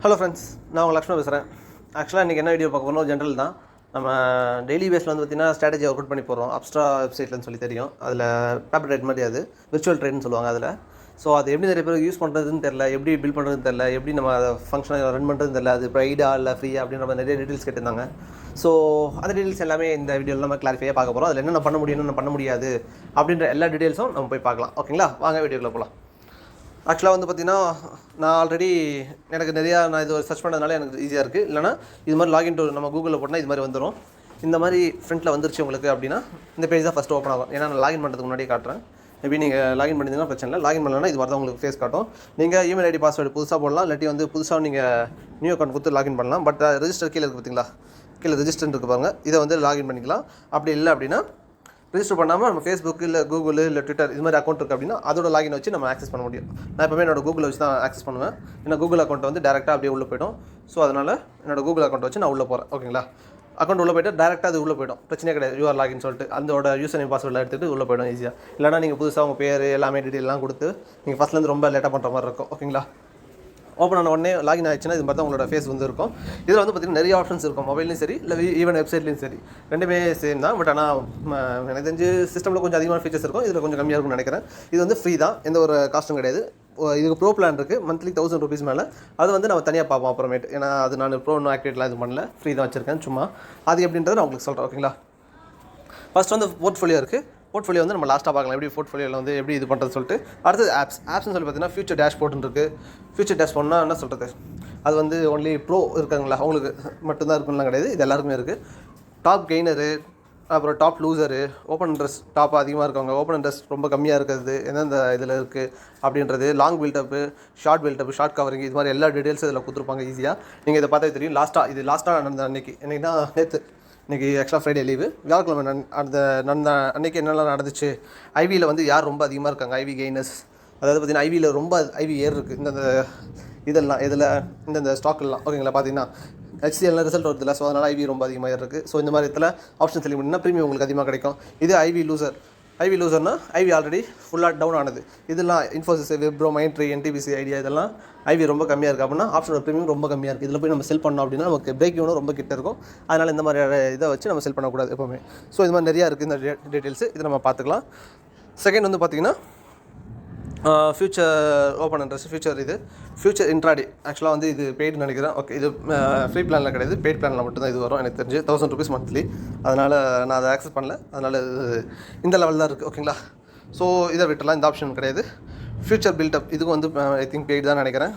Hello friends, நான் உங்கள் லக்ஷ்மண் பேசுகிறேன். ஆக்சுவலாக இன்றைக்கி என்ன வீடியோ பார்க்க போகிறோம், ஜென்ரல் தான். நம்ம டெய்லி பேஸில் வந்து பார்த்திங்கன்னா ஸ்ட்ராட்டஜி ஒர்க் அவுட் பண்ணி போகிறோம். அப்ஸ்ட்ரா வெப்சைட்லன்னு சொல்லி தெரியும். அதில் பேப்பர் ட்ரேட் மாதிரி அது விர்ச்சுவல் ட்ரேட்னு சொல்லுவாங்க. அதில் ஸோ அது எப்படி நிறைய பேர் யூஸ் பண்ணுறதுன்னு தெரில, எப்படி பில்ட் பண்ணுறதுன்னு தெரில, எப்படி நம்ம அதை ஃபங்க்ஷனை ரன் பண்ணுறதுன்னு தெரில, அது ப்ரைடா இல்லை ஃப்ரீயா அப்படின்ற மாதிரி நிறைய டீட்டெயில்ஸ் கேட்டிருந்தாங்க. ஸோ அந்த டீட்டெயில்ஸ் எல்லாமே இந்த வீடியோவில் நம்ம கிளாரிஃபையாக பார்க்க போகிறோம். அதில் என்னென்ன பண்ண முடியும், என்னென்ன பண்ண முடியாது அப்படின்ற எல்லா டீட்டெயில்ஸும் நம்ம போய் பார்க்கலாம். ஓகேங்களா, வாங்க வீடியோக்குள்ளே போகலாம். ஆக்சுவலாக வந்து பார்த்திங்கன்னா, நான் ஆல்ரெடி எனக்கு நிறையா நான் இது சர்ச் பண்ணதுனால எனக்கு ஈஸியாக இருக்குது. இல்லைனா இது மாதிரி லாகின் டு நம்ம கூகுளில் போட்டால் இது மாதிரி வந்துடும். இந்த மாதிரி ஃப்ரண்ட்டில் வந்துருச்சு உங்களுக்கு அப்படின்னா இந்த பேஜ் தான் ஃபஸ்ட்டு ஓப்பன் ஆகும். ஏன்னா நான் லாகின் பண்ணுறதுக்கு முன்னாடியே காட்டுறேன். மேபி நீங்கள் லாகின் பண்ணிங்கன்னா பிரச்சனை இல்லை. லாகின் பண்ணலன்னா இது மாதிரி தான் உங்களுக்கு ஃபேஸ் காட்டும். நீங்கள் இமெயில் ஐடி பாஸ்வேர்டு புதுசாக போடலாம், இல்லாட்டி வந்து புதுசாக நீங்கள் நியூ அக்கௌண்ட் கொடுத்து லாகின் பண்ணலாம். பட் ரெஜிஸ்டர் கீழே இருக்குது பார்த்தீங்களா, கீழே ரெஜிஸ்டர் இருக்குது பாருங்கள். இதை வந்து லாகின் பண்ணிக்கலாம். அப்படி இல்லை அப்படின்னா ரிஜிஸ்டர் பண்ணாமல் நம்ம ஃபேஸ்புக் இல்லை கூகுள் இல்லை ட்விட்டர் இது மாதிரி அக்கௌண்ட் இருக்குது அப்படின்னா அதோட லாகின் வச்சு நம்ம ஆக்சஸ் பண்ண முடியும். நான் எப்போவுமே என்னோட கூகுள் வச்சு தான் ஆக்சஸ் பண்ணுவேன். ஏன்னா கூகுள் அக்கௌண்ட் வந்து டேரெக்டாக அப்படியே உள்ளே போய்டும். ஸோ அதனால் என்னோட கூகுள் அக்கௌண்ட் வச்சு நான் உள்ளே போகிறேன். ஓகேங்களா, அக்கௌண்ட் உள்ளே போய்ட்டு டேரெக்டாக அது உள்ளே போய்டும். பிரச்சனையே கிடையாது. யூஆர் லாகின் சொல்லிட்டு அதோட யூசர் நேம் பாஸ்வேர்டில் எடுத்துகிட்டு உள்ளே போய்டும் ஈஸியாக. இல்லைனா நீங்கள் புதுசாக உங்கள் பேர் எல்லாமே டீட்டெயிலாம் கொடுத்து நீங்கள் ஃபஸ்ட்லேருந்து ரொம்ப லேட்டாக பண்ணுற மாதிரி இருக்கும். ஓகேங்களா, ஓப்பன் ஆன உடனே லாகின் ஆகிடுச்சுன்னா இது மாதிரி தான் உங்களோட ஃபேஸ் வந்து இருக்கும். இதில் வந்து பார்த்திங்கன்னா நிறைய ஆப்ஷன்ஸ் இருக்கும். மொபைல்லையும் சரி இல்லை ஈவன் வெப்சைட்லையும் சரி, ரெண்டுமே சேம் தான். பட் ஆனால் எனக்கு தெரிஞ்சு சிஸ்டமில் கொஞ்சம் அதிகமான ஃபீச்சர்ஸ் இருக்கும், இதில் கொஞ்சம் கம்மியாக இருக்கும்னு நினைக்கிறேன். இது வந்து ஃப்ரீ தான், எந்த ஒரு காஸ்ட்டும் கிடையாது. இதுக்கு ப்ரோ பிளான் இருக்குது, மந்த்லி 1000 rupees மேலே. அது வந்து நம்ம தனியாக பார்ப்போம் அப்புறமேட்டு. ஏன்னா அது நான் ப்ரோ இன்னும் ஆக்டிவேட்லாம் இது பண்ணல, ஃப்ரீ தான் வச்சுருக்கேன் சும்மா. அது எப்படின்றத நான் உங்களுக்கு சொல்கிறேன். ஓகேங்களா, ஃபஸ்ட் வந்து போர்ட்ஃபோலியோ இருக்குது. போர்ட்ஃபோலியோ வந்து நம்ம லாஸ்ட்டாக பார்க்கலாம், எப்படி போர்ட்ஃபோலியோவில் வந்து எப்படி இது பண்ணுறது சொல்லிட்டு. அடுத்தது ஆப்ஸ்னு சொல்லி பார்த்தீங்கன்னா ஃபியூச்சர் டேஷ்போர்ட்னு இருக்குது. ஃபியூச்சர் டேஷ்போர்ட்னா என்ன சொல்கிறது, அது வந்து ஒன்லி ப்ரோ இருக்காங்களா அவங்களுக்கு மட்டும்தான் இருக்குன்னு கிடையாது, இது எல்லாருக்குமே இருக்குது. டாப் கெய்னரு, அப்புறம் டாப் லூசரு, ஓப்பன் இன்ட்ரெஸ்ட் டாப் அதிகமாக இருக்கவங்க, ஓப்பன் இன்ட்ரெஸ்ட் ரொம்ப கம்மியாக இருக்கிறது, எந்தெந்த இதில் இருக்குது அப்படின்றது, long build-up, short build-up, short covering, இது மாதிரி எல்லா டீட்டெயில்ஸும் இதில் கொடுத்துருப்பாங்க ஈஸியாக. நீங்கள் இதை பார்த்தா தெரியும். லாஸ்ட்டாக நடந்த அன்றைக்கினா நேற்று, இன்றைக்கி ஆக்சுவலாக ஃப்ரைடே லீவு, வியாழக்கிழமை நடந்த அன்றைக்கி என்னெல்லாம் நடந்துச்சு, ஐவியில் வந்து யார் ரொம்ப அதிகமாக இருக்காங்க, ஐவி கெய்னர்ஸ். அதாவது பார்த்திங்கன்னா ஐவியில் ரொம்ப ஐவி ஏர் இருக்குது இந்த இதெல்லாம் இதில் இந்தந்த ஸ்டாக்கெல்லாம். ஓகேங்களா, பார்த்தீங்கன்னா HCL ரிசல்ட் வருதுல்ல, ஸோ அதனால் ஐவி ரொம்ப அதிகமாக இருக்குது. ஸோ இந்த மாதிரி இடத்துல ஆப்ஷன் செலக்ட் பண்ணிங்கன்னா ப்ரீமியம் உங்களுக்கு அதிகமாக கிடைக்கும். இது ஐவி லூசர்னா ஐவி ஆல்ரெடி ஃபுல்லாக டவுன் ஆனது. இதெல்லாம் Infosys, Wipro, Mindtree, NTPC, idea, இதெல்லாம் ஐவி ரொம்ப கம்மியாக இருக்குது அப்படின்னா ஆப்ஷனோட ப்ரீமியம் ரொம்ப கம்மியாக இருக்குது. இதில் போய் நம்ம செல் பண்ணோம் அப்படின்னா நமக்கு பிரேக் ஈவனும் ரொம்ப கிட்ட இருக்கும். அதனால் இந்த மாதிரி இதை வச்சு நம்ம செல் பண்ணக்கூடாது எப்போவுமே. ஸோ இது மாதிரி நிறையா இருக்குது இந்த டீட்டெயில்ஸு, இதை நம்ம பார்த்துக்கலாம். செகண்ட் வந்து பார்த்திங்கன்னா future open interest, future intraday. ஆக்சுவலாக வந்து இது பெய்டுன்னு நினைக்கிறேன். ஓகே, இது ஃப்ரீ பிளானில் கிடையாது, பெய்ட் பிளானில் மட்டும்தான் இது வரும் எனக்கு தெரிஞ்சு. 1000 rupees மந்த்லி. அதனால் நான் அதை ஆக்சஸ் பண்ணல, அதனால் இந்த லெவல் தான் இருக்குது. ஓகேங்களா, ஸோ இதை விட்டுலாம், இந்த ஆப்ஷன் கிடையாது. ஃபியூச்சர் பில்டப் இதுக்கு வந்து ஐ திங்க் பெய்டு தான் நினைக்கிறேன்.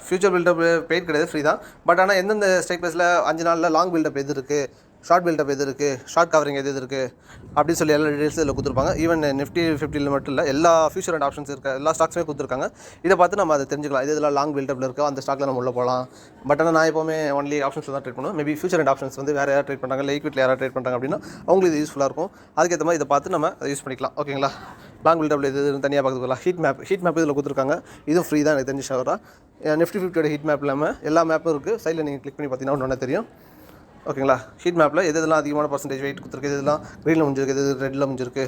ஃபியூச்சர் பில்டப் பெய்ட் கிடையாது, ஃப்ரீ தான். பட் ஆனால் எந்தெந்த ஸ்ட்ரைக் ப்ரைஸில் 5 நாளில் லாங் பில்டப் எது இருக்குது, ஷார்ட் பில்டப் எது இருக்குது, ஷார்ட் கவரிங் எது இருக்குது அப்படின்னு சொல்லி எல்லா டீட்டெயில்ஸும் இதில் கொடுத்துருப்பாங்க. ஈவன் Nifty 50 மட்டும் இல்லை, எல்லா ஃபியூச்சர் அண்ட் ஆப்ஷன்ஸ் இருக்க எல்லா ஸ்டாக்ஸுமே கொடுத்துருக்காங்க. இதை பார்த்து நம்ம அதை தெரிஞ்சுக்கலாம். இதெல்லாம் லாங் பில்டப்பில் இருக்கோ அந்த ஸ்டாக்கில் நம்ம உள்ள போகலாம். பட் ஆனால் நான் எப்போவுமே ஒன்லி ஆப்ஷன்ஸில் தான் ட்ரேட் பண்ணுவேன். மேபி ஃபியூச்சர் அண்ட் ஆப்ஷன்ஸ் வந்து வேறு யாராவது ட்ரேட் பண்ணுறாங்க, இல்லை ஈக்விட்டில் யாராவது ட்ரேட் பண்ணுறாங்க அப்படின்னா அவங்களுக்கு இது யூஸ்ஃபுல்லாக இருக்கும். அதுக்கேற்ற மாதிரி இதை பார்த்து நம்ம அதை யூஸ் பண்ணிக்கலாம். ஓகேங்களா, லாங் பில்டப்பில் இது தனியாக பார்த்துக்கலாம். ஹீட் மேப் இதில் கொடுத்துருக்காங்க, இதுவும் ஃப்ரீ தான் எனக்கு தெரிஞ்சு ஷவராக. Nifty 50 ஹீட் மேப் இல்லாமல் எல்லா மேப்பும் இருக்குது. சைடில் நீங்கள் கிளிக் பண்ணி பார்த்தீங்கன்னா ஒன்று தெரியும். ஓகேங்களா, ஹீட் மேப்பில் எதெல்லாம் அதிகமான பர்சன்டேஜ் வெயிட் கொடுத்துருக்கு, இதெல்லாம் க்ரீனில் முடிஞ்சிருக்கு, எது ரெட்டில் முடிஞ்சிருக்கு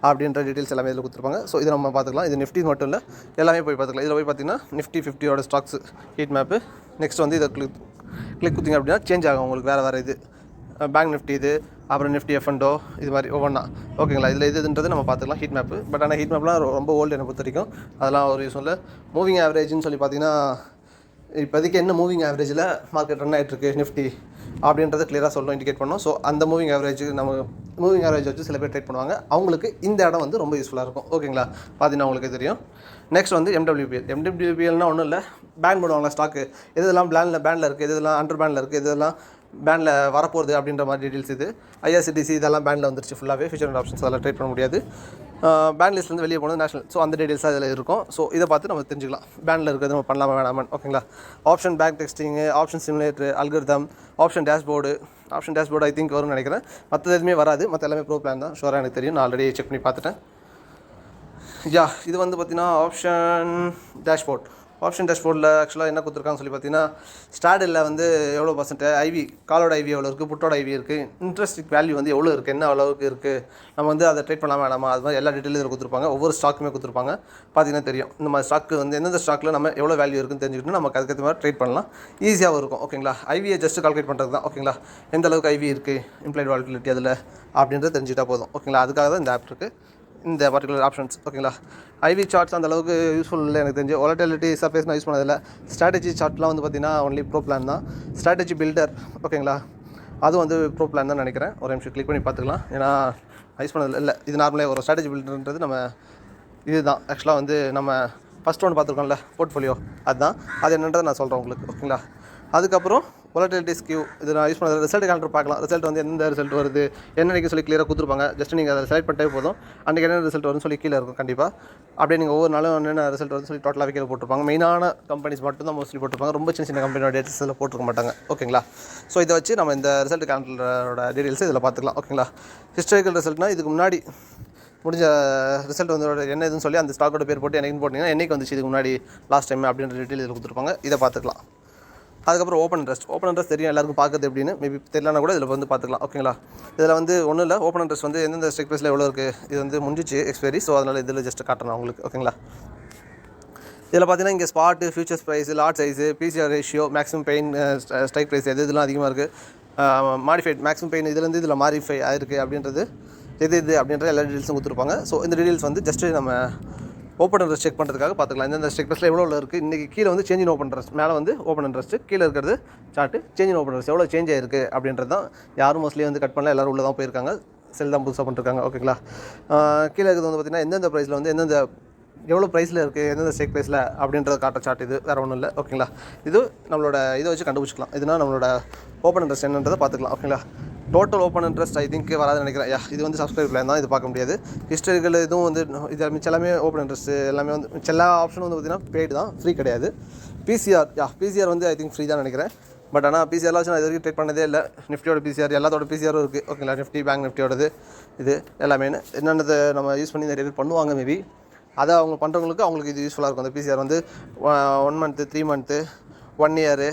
அப்படின்ற டீட்டெயில்ஸ் எல்லாமே இதில் கொடுத்துருப்பாங்க. ஸோ இதை நம்ம பார்த்துக்கலாம். இது Nifty மட்டும் இல்லை, எல்லாமே போய் பார்த்துக்கலாம். இதில் போய் பார்த்தீங்கன்னா Nifty 50 stocks heat map. Next வந்து இதை கிளிக் கொடுத்தீங்க அப்படின்னா சேஞ்ச் ஆகும் உங்களுக்கு வேறு இது பேங்க் நிஃப்டி, இது அப்புறம் Nifty F&O, இது மாதிரி ஒவ்வொன்றா. ஓகேங்களா, இதில் இதுன்றது நம்ம பார்த்துக்கலாம் ஹீட் மேப்பு. பட் ஆனால் ஹீட் மேப்லாம் ரொம்ப ஓல்டு என்னை பொறுத்த வரைக்கும், அதெல்லாம் ஒரு யூஸ் இல்லை. மூவிங் ஆவரேஜ்னு சொல்லி பார்த்தீங்கன்னா இப்போதைக்கு என்ன மூவிங் ஆவரேஜில் மார்க்கெட் ரன் ஆகிட்டுருக்கு நிஃப்டி அப்படின்றத கிளியராக சொல்லணும், இண்டிகேட் பண்ணோம். ஸோ அந்த மூவிங் ஆவரேஜ் வச்சு சில பேர் ட்ரேட் பண்ணுவாங்க. அவங்களுக்கு இந்த இடம் வந்து ரொம்ப யூஸ்ஃபுல்லாக இருக்கும். ஓகேங்களா, பார்த்தீங்கன்னா உங்களுக்கு தெரியும். நெக்ஸ்ட் வந்து MWPLனால் ஒன்றும் இல்லை, பேன் பண்ணுவாங்களா ஸ்டாக்கு, எதெல்லாம் பேனில் இருக்குது, எதெல்லாம் அண்டர் பேனில் இருக்குது, எதெல்லாம் பேனில் வரப்போகுது அப்படின்ற மாதிரி டீட்டெயில்ஸ். இது IRCTC இதெல்லாம் பேனில் வந்துருச்சு ஃபுல்லாகவே. ஃபியூச்சர் அண்ட் ஆப்ஷன்ஸ் அதெல்லாம் ட்ரேட் பண்ண முடியாது. பேன் லிஸ்ட்லேருந்து வெளியே போனது நேஷனல். ஸோ அந்த டீட்டெயில்ஸ் அதில் இருக்கும். ஸோ இதை பார்த்து நம்ம தெரிஞ்சுக்கலாம் பேனில் இருக்கிறது நம்ம பண்ணலாமா வேணாமல். ஓகேங்களா, ஆப்ஷன் பேக் டெக்ஸ்டிங்கு, option simulator, algorithm, option dashboard I think வரும்னு நினைக்கிறேன். மற்றது எதுவுமே வராது, மற்ற எல்லாமே ப்ரோ பிளான் தான். ஷோராக எனக்கு தெரியும், நான் ஆல்ரெடி செக் பண்ணி பார்த்துட்டேன். இது வந்து பார்த்திங்கன்னா ஆப்ஷன் டேஷ்போர்ட். ஆப்ஷன் டேஷ்போர்டில் ஆக்சுவலாக என்ன கொடுத்துருக்காங்கன்னு சொல்லி பார்த்தீங்கன்னா, ஸ்டாடில் வந்து எவ்வளோ பர்சன்ட் ஐவி, காலோட ஐவி எவ்வளோ இருக்குது, புட்டோட ஐவி இருக்குது, இன்ட்ரெஸ்ட் வேல்யூ வந்து எவ்வளோ இருக்குது, என்ன அளவுக்கு இருக்குது, நம்ம வந்து அதை ட்ரேட் பண்ணாமல் வேணாமா, அது மாதிரி எல்லா டீட்டெயிலும் இதில் கொடுத்துருப்பாங்க. ஒவ்வொரு ஸ்டாக்குமே கொடுத்துருப்பாங்க. பார்த்தீங்கன்னா தெரியும் இந்த மாதிரி ஸ்டாக்கு வந்து எந்தெந்த ஸ்டாக்கில் நம்ம எவ்வளோ வேல்யூ இருக்குன்னு தெரிஞ்சுக்கிட்டு நமக்கு அதுக்கேற்ற மாதிரி ட்ரேட் பண்ணலாம். ஈஸியாகவும் இருக்கும். ஓகேங்களா, ஐவியை ஜஸ்ட் கால்குலேட் பண்ணுறது தான். ஓகேங்களா, எந்த அளவுக்கு ஐவி இருக்குது, இம்ப்ளைட் வாலிட்டிலிட்டி அதில் அப்படின்றது தெரிஞ்சுக்கிட்டா போதும். ஓகேங்களா, அதுக்காக தான் இந்த ஆப் இருக்குது, இந்த பர்டிகுலர் ஆப்ஷன்ஸ். ஓகேங்களா, ஐவி சார்ட்ஸ் அந்த அளவுக்கு யூஸ்ஃபுல் இல்லை எனக்கு தெரிஞ்சு. வாலட்டிலிட்டி சர்ஃபேஸ் நான் யூஸ் பண்ணதில்லை. ஸ்ட்ராட்டஜி சார்ட்லாம் வந்து பார்த்தீங்கன்னா ஒன்லி ப்ரோ பிளான் தான். ஸ்ட்ராட்டஜி பில்டர், ஓகேங்களா, அதுவும் வந்து ப்ரோ பிளான் தான் நினைக்கிறேன். ஒரு நிமிஷம் கிளிக் பண்ணி பார்த்துக்கலாம். ஏன்னா யூஸ் பண்ணதில்லை. இல்லை, இது நார்மலே ஒரு ஸ்ட்ராட்டஜி பில்டர்ன்றது நம்ம இதுதான். ஆக்சுவலாக வந்து நம்ம ஃபஸ்ட் ஒன்று பார்த்துருக்கோம்ல, போர்ட்ஃபோலியோ, அதுதான். அது என்னன்றதை நான் சொல்கிறேன் உங்களுக்கு. ஓகேங்களா, அதுக்கப்புறம் வாலட்டிலிட்டி ஸ்கியூ, இது நான் யூஸ் பண்ணது. ரிசல்ட் கால்குலேட்டர் பார்க்கலாம். ரிசல்ட் வந்து எந்த ரிசல்ட் வருது என்னன்னைக்கு சொல்லி கிளியராக கொடுத்துருப்பாங்க. ஜஸ்ட் நீங்கள் அதை செலக்ட் பண்ணிட்டே போதும், அன்றைக்கி என்ன ரிசல்ட் வரும்னு சொல்லி கீழே இருக்கும். கண்டிப்பாக அப்படியே நீங்கள் ஒவ்வொரு நாளும் என்னென்ன ரிசல்ட் வரும்னு சொல்லி டோட்டலாக கீழே போட்டிருப்பாங்க. மெயினான கம்பெனிஸ் மட்டும் தான் மோஸ்ட்லி போட்டிருப்பாங்க. ரொம்ப சின்ன சின்ன கம்பெனியோட டீட்டெயில்ஸ் இதில் போட்டிருக்க மாட்டாங்க. ஓகேங்களா, ஸோ இதை வச்சு நம்ம இந்த ரிசல்ட் கால்குலேட்டரோட டீட்டெயில்ஸ் இதில் பார்த்துக்கலாம். ஓகேங்களா, ஹிஸ்டாரிக்கல் ரிசல்ட்னா இதுக்கு முன்னாடி முடிஞ்ச ரிசல்ட் வந்து என்ன இதுன்னு சொல்லி அந்த ஸ்டாக்கோட பேர் போட்டு என்னைக்குன்னு போட்டிங்கன்னா என்றைக்கு வந்துச்சு இதுக்கு முன்னாடி லாஸ்ட் டைம் அப்படின்ற டீட்டெயில் இதில் கொடுத்துருப்பாங்க. இதை பார்த்துக்கலாம். அதுக்கப்புறம் ஓப்பன் இன்ட்ரெஸ்ட் தெரியும் எல்லாருக்கும் பார்க்குறது எப்படின்னு. மேபி தெரியலனா கூட இதில் வந்து பார்த்துக்கலாம். ஓகேங்களா, இதில் வந்து ஒன்றும் இல்லை. ஓப்பன் இன்ட்ரெஸ்ட் வந்து எந்தெந்த ஸ்ட்ரைக் ப்ரைஸில் எவ்வளோ இருக்குது, இது வந்து முடிஞ்சிச்சு எக்ஸ்பைரி. ஸோ அதனால் இதில் ஜஸ்ட் காட்டுறேன் உங்களுக்கு. ஓகேங்களா, இதில் பார்த்தீங்கன்னா இங்கே spot, futures price, lot size, PCR ratio, maximum pain, strike price இதெல்லாம் அதிகமாக இருக்குது. மாடிஃபைட் மேக்ஸிமம் பெயின் இதுலேருந்து இதில் மாடிஃபை ஆயிருக்கு அப்படின்றது இது அப்படின்ற எல்லா டீட்டெயில்ஸும் கொடுத்துருப்பாங்க. ஸோ இந்த டீட்டெயில்ஸ் வந்து ஜஸ்ட்டு நம்ம ஓப்பன் இன்ட்ரெஸ்ட் செக் பண்ணுறதுக்காக பார்த்துக்கலாம். இந்தந்த ஸ்ட்ரைக் ப்ரைஸில் எவ்வளோ இருக்குது. இன்றைக்கி கீழே வந்து சேஞ்ச் இன் ஓப்பன் இன்ட்ரெஸ்ட், மேலே வந்து ஓப்பன் இன்ட்ரெஸ்ட், கீழே இருக்கிறது chart change in open interest எவ்வளோ சேஞ்ச் ஆயிருக்கு அப்படின்றது தான். யாரும் மோஸ்ட்லி வந்து கட் பண்ணல, எல்லோரும் உள்ளே தான் போயிருக்காங்க. செல் தான் புதுசாக பண்ணிருக்காங்க. ஓகேங்களா, கீழே இருக்கிறது வந்து பார்த்திங்கன்னா எந்தெந்த ப்ரைஸில் வந்து எந்தெந்த எவ்வளோ ப்ரைஸில் இருக்குது, எந்தெந்த ஸ்ட்ரைக் ப்ரைஸில் அப்படின்றத காட்டுற சார்ட். இது வேறு ஒன்றும் இல்லை. ஓகேங்களா, இது நம்மளோட இதை வச்சு கண்டுபிடிச்சிக்கலாம். இதுனா நம்மளோட ஓப்பன் இன்ட்ரெஸ்ட் என்னன்றதை பார்த்துக்கலாம். ஓகேங்களா, total open interest I think வராதுன்னு நினைக்கிறேன். இது வந்து சப்ஸ்கிரைப் பிளான் தான், இது பார்க்க முடியாது. ஹிஸ்டாரிக்கல் இதுவும் வந்து இது மிச்சம் எல்லாமே ஓப்பன் இன்ட்ரெஸ்ட் எல்லாமே வந்து எல்லா ஆப்ஷனும் வந்து பார்த்திங்கன்னா பெய்டு தான், ஃப்ரீ கிடையாது. பிசிஆர் வந்து ஐ திங்க் ஃப்ரீ தான் நினைக்கிறேன். பட் ஆனால் பிசிஆர்லாம் வச்சு நான் இது வரைக்கும் ட்ரேட் பண்ணதே இல்லை. நிஃப்டியோட பிசிஆர், எல்லாத்தோட பிசிஆரும் இருக்குது. ஓகேங்களா, நிஃப்டி, பேங்க் நிஃப்டியோடது இது எல்லாமே என்னென்னதை நம்ம யூஸ் பண்ணி நிறைய பேர் பண்ணுவாங்க. மேபி அதை அவங்க பண்ணுறவங்களுக்கு அவங்களுக்கு இது யூஸ்ஃபுல்லாக இருக்கும். அந்த பிசிஆர் வந்து 1 மந்த்து, 3 மந்த்து, 1 இயரு,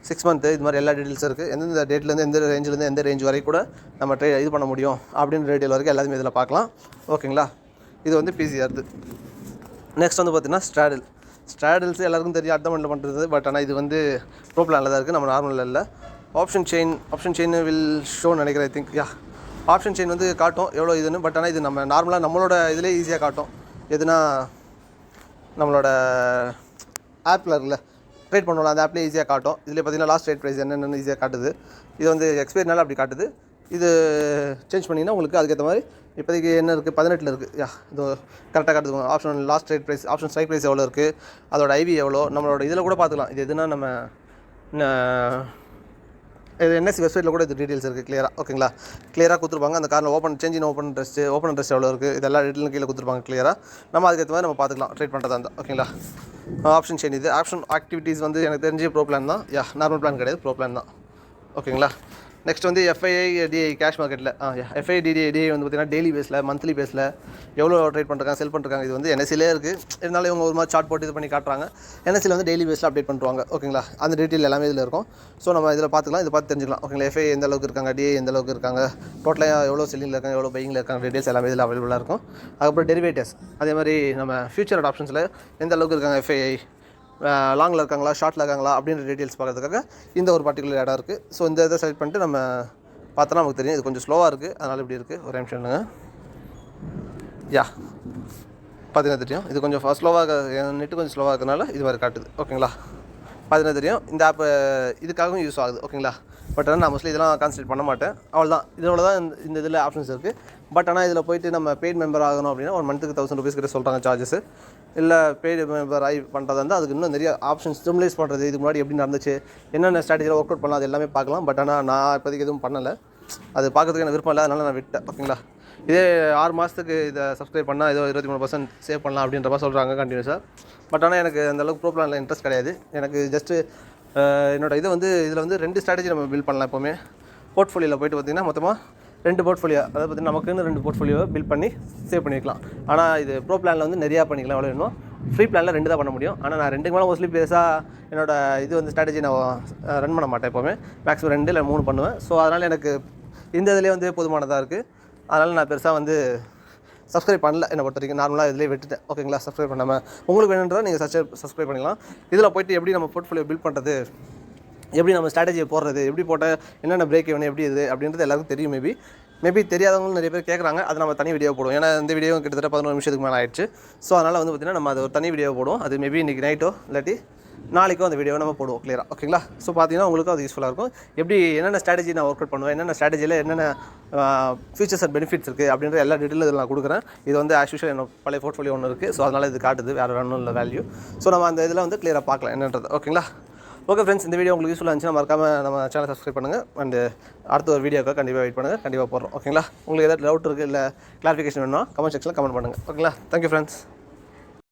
6 மந்த்து, இது மாதிரி எல்லா டீட்டெயில்ஸும் இருக்குது. எந்தெந்த டேட்லேருந்து எந்த ரேஞ்சிலேருந்து எந்த ரேஞ்ச் வரைக்கும் கூட நம்ம இது பண்ண முடியும் அப்படின்ற டீட்டெயில் வரைக்கும் எல்லாத்தையுமே இதில் பார்க்கலாம். ஓகேங்களா, இது வந்து பிசிஆர். நெக்ஸ்ட் வந்து பார்த்திங்கன்னா ஸ்ட்ராடில்ஸ் எல்லாருக்கும் தெரியும் அட்வான்மெண்ட்டில் பண்ணுறது. பட் ஆனால் இது வந்து ப்ரோ பிளானில் தான் இருக்குது, நம்ம நார்மலில் இல்லை. ஆப்ஷன் செயின் வில் ஷோ நினைக்கிறேன். ஐ திங்க் ஆப்ஷன் செயின் வந்து காட்டும் எவ்வளோ இதுன்னு. பட் ஆனால் இது நம்ம நார்மலாக நம்மளோட இதிலே ஈஸியாக காட்டும். எதுனா நம்மளோட ஆப்பில் இருக்குல்ல, ட்ரேட் பண்ணலாம், அந்த ஆப்லேயே ஈஸியாக காட்டும். இதில் பார்த்தீங்கன்னா லாஸ்ட் ட்ரேட் ப்ரைஸ் என்னென்னு ஈஸியாக காட்டுது. இது வந்து எக்ஸ்பைரினால அப்படி காட்டுது. இது சேஞ்ச் பண்ணிங்கன்னா உங்களுக்கு அதுக்கேற்ற மாதிரி இப்போதைக்கு என்ன இருக்குது, 18 இருக்குது. இது கரெக்டாக காட்டுது. Option last trade price, option strike price எவ்வளோ இருக்குது, அதோட ஐவி எவ்வளோ, நம்மளோட இதில் கூட பார்த்துக்கலாம். இது எதுனா நம்ம இது என்எஸ்சி வெப்சைட்டில் கூட இது டீட்டெயில்ஸ் இருக்குது கிளியராக. ஓகேங்களா, கிளியராக கொடுத்துருப்பாங்க. அந்த காரில் சேஞ்ச் இன் ஓப்பன் இன்ட்ரெஸ்ட் எவ்வளோ இருக்குது, இதெல்லாம் டீட்டெயிலும் கீழே கொடுத்துருப்பாங்க கிளியராக. நம்ம அதுக்கேற்ற மாதிரி நம்ம பார்த்துக்கலாம் ட்ரேட் பண்ணுறதா இருந்தால். ஓகேங்களா, ஆப்ஷன் செயின் இது ஆப்ஷன் ஆக்டிவிட்டீஸ் வந்து எனக்கு தெரிஞ்சு ப்ரோ பிளான் தான். நார்மல் பிளான் கிடையாது, ப்ரோ பிளான் தான். ஓகேங்களா, நெக்ஸ்ட் வந்து எஃப்ஐடிஐ கேஷ் மார்க்கெட்டில் எஃப்ஐடிஐ வந்து பார்த்திங்கன்னா டெய்லி பேஸில், மந்த்லி பேஸில் எவ்வளோ ட்ரேட் பண்ணுறாங்க, செல் பண்ணுறாங்க. இது வந்து என்எஸ்சிலே இருக்குது. இருந்தாலும் இவங்க ஒரு மாதிரி சார்ட் போட்டு இது பண்ணி காட்டுறாங்க. என்எஸ்சியில் வந்து டெய்லி பேஸில் அப்டேட் பண்ணுவாங்க. ஓகேங்களா, அந்த டீட்டெயில் எல்லாமே இதில் இருக்கும். ஸோ நம்ம இதில் பார்த்துக்கலாம், இதை பார்த்து தெரிஞ்சுக்கலாம். ஓகேங்களா, எஃப்ஐ எந்த அளவுக்கு இருக்காங்க, டிஐ எந்த அளவுக்கு இருக்காங்க, டோட்டலாக எவ்வளோ செல்லிங்கில் இருக்காங்க, எவ்வளோ பையிங்கில் இருக்காங்க, டீட்டெயில்ஸ் எல்லாமே இதில் அவைலபிளாக இருக்கும். அதுக்கப்புறம் டெரிவேட்டிவ்ஸ், அதே மாதிரி நம்ம ஃபியூச்சர் ஆப்ஷன்ஸில் எந்த அளவுக்கு இருக்காங்க, எஃப்ஐஐ லாங்கில் இருக்காங்களா, ஷார்ட்டில் இருக்காங்களா அப்படின்ற டீட்டெயில்ஸ் பார்க்கறதுக்காக இந்த ஒரு பர்டிகுலர் இடம் இருக்குது. ஸோ இந்த இதை செலக்ட் பண்ணிட்டு நம்ம பார்த்தோன்னா நமக்கு தெரியும். இது கொஞ்சம் ஸ்லோவாக இருக்குது, அதனால் இப்படி இருக்குது. ஒரு நிமிஷம்ங்க. பார்த்தீங்கன்னா தெரியும். இது கொஞ்சம் ஸ்லோவாக நெட்டு கொஞ்சம் ஸ்லோவாக இருக்கிறதுனால இது மாதிரி காட்டுது. ஓகேங்களா, பார்த்தீங்கன்னா தெரியும். இந்த ஆப் இதுக்காகவும் யூஸ் ஆகுது. ஓகேங்களா, பட் ஆனால் நான் மோஸ்ட்லி இதெல்லாம் கான்சன்ட்ரேட் பண்ண மாட்டேன். அவ்வளோதான், இதோட தான் இந்த இதில் ஆப்ஷன்ஸ் இருக்குது. பட் ஆனால் இதில் போய்ட்டு நம்ம பெய்ட் மெம்பர் ஆகணும் அப்படின்னா 1 மந்த்துக்கு 1000 rupees கிட்ட சொல்கிறாங்க சார்ஜஸ். இல்லை பெய்டு மெம்பர் ஆகி பண்ணுறதா இருந்தால் அதுக்கு இன்னும் நிறைய ஆப்ஷன்ஸ் ஸ்டிமுலேட் பண்ணுறது, இதுக்கு முன்னாடி எப்படி நடந்துச்சு, என்னென்ன ஸ்ட்ராட்டஜியில் ஒர்க் அவுட் பண்ணலாம், அது எல்லாமே பார்க்கலாம். பட் ஆனால் நான் இப்போதைக்கு எதுவும் பண்ணலை, அது பார்க்கறதுக்கு எனக்கு விருப்பம் இல்லை, அதனால் நான் விட்டேன். ஓகேங்களா, இதே 6 மாதத்துக்கு இதை சப்ஸ்கிரைப் பண்ணால் ஏதோ 23% சேவ் பண்ணலாம் அப்படின்ற மாதிரி சொல்கிறாங்க கண்டினியூஸாக. பட் ஆனால் எனக்கு அந்தளவுக்கு ப்ரோ பிளானில் இன்ட்ரெஸ்ட் கிடையாது. எனக்கு ஜஸ்ட்டு என்னோடய இது வந்து இதில் வந்து 2 ஸ்ட்ராட்டஜி நம்ம பில்ட் பண்ணலாம். எப்போவுமே போர்ட்ஃபோலியோவில் போய்ட்டு பார்த்திங்கன்னா மொத்தமாக 2 போர்ட்ஃபோலியோ, அதாவது பார்த்திங்கன்னா நமக்குன்னு 2 போர்ட்ஃபோலியோவை பில்ட் பண்ணி சேவ் பண்ணிக்கலாம். ஆனால் இது ப்ரோ பிளானில் வந்து நிறையா பண்ணிக்கலாம். எவ்வளோ வேணும் ஃப்ரீ பிளானில் 2 தான் பண்ண முடியும். ஆனால் நான் 2க்கு மேலே மோஸ்ட்லி பெருசாக என்னோட இது வந்து ஸ்ட்ராட்டஜி நான் ரன் பண்ண மாட்டேன் எப்போவுமே. மேக்ஸிமம் 2 இல்லை 3 பண்ணுவேன். ஸோ அதனால் எனக்கு இந்த இதிலே வந்து போதுமானதாக இருக்குது. அதனால் நான் பெருசாக வந்து சப்ஸ்கிரைப் பண்ணல. என்னை பொறுத்த வரைக்கும் நார்மலாக இதிலே விட்டுட்டேன். ஓகேங்களா? சப்ஸ்கிரைப் பண்ணாமல் உங்களுக்கு வேணுன்றதை நீங்கள் சப்ஸ்கிரைப் பண்ணிக்கலாம். இதில் போய்ட்டு எப்படி நம்ம போர்ட்ஃபோலியோ பில்ட் பண்ணுறது, எப்படி நம்ம ஸ்ட்ராட்டஜியை போடுறது, எப்படி போட்டால் என்னென்ன பிரேக் வேணும், எப்படி இது அப்படின்றது எல்லாருக்கும் தெரியும். மேபி தெரியாதவங்களும் நிறைய பேர் கேட்குறாங்க. அது நம்ம தனி வீடியோ போடுவோம். ஏன்னா இந்த வீடியோ கிட்டத்தட்ட 11 நிமிஷத்துக்கு மேலே ஆயிடுச்சு. ஸோ அதனால் வந்து பார்த்திங்கன்னா நம்ம அது ஒரு தனி வீடியோ போடுவோம். அது மேபி இன்றைக்கி நைட்டோ இல்லாட்டி நாளைக்கும் அந்த வீடியோ நம்ம போடுவோம் கிளியராக. ஓகேங்களா? ஸோ பார்த்தீங்கன்னா உங்களுக்கும் அது யூஸ்ஃபுல்லாக இருக்கும். எப்படி என்னென்ன ஸ்ட்ராட்டஜி நான் ஒர்க் அவுட் பண்ணுவேன், என்னென்ன ஸ்ட்ராட்டஜியில் என்னென்ன ஃபியூச்சர்ஸ் அண்ட் பெனிஃபிட்ஸ் இருக்குது அப்படின்ற எல்லா டீட்டெயிலும் இதில் நான் கொடுக்குறேன். இது வந்து ஆஸ் யூஷுவல் என்னோட பழைய போர்ட்ஃபோலியோ ஒன்று இருக்குது. ஸோ அதனால் இது காட்டுது, வேறு ஒன்றும் இல்லை வேல்யூ. ஸோ நம்ம அந்த இதில் வந்து கிளியராக பார்க்கலாம் என்னன்றது. ஓகேங்களா? ஓகே ஃப்ரெண்ட்ஸ், இந்த வீடியோ உங்களுக்கு யூஸ்ஃபுல்லாக இருந்துச்சுன்னா மறக்காமல் நம்ம சேனலை சப்ஸ்கிரைப் பண்ணுங்கள். அண்ட் அடுத்த ஒரு வீடியோக்காக கண்டிப்பாக வெயிட் பண்ணுங்கள். கண்டிப்பாக போடுறோம். ஓகேங்களா? உங்களுக்கு ஏதாவது டவுட் இருக்குது இல்லை கிளாரிஃபிகேஷன் வேணும்னா கமெண்ட் செக்ஷனில் கமெண்ட் பண்ணுங்கள். ஓகேங்களா? Thank you friends.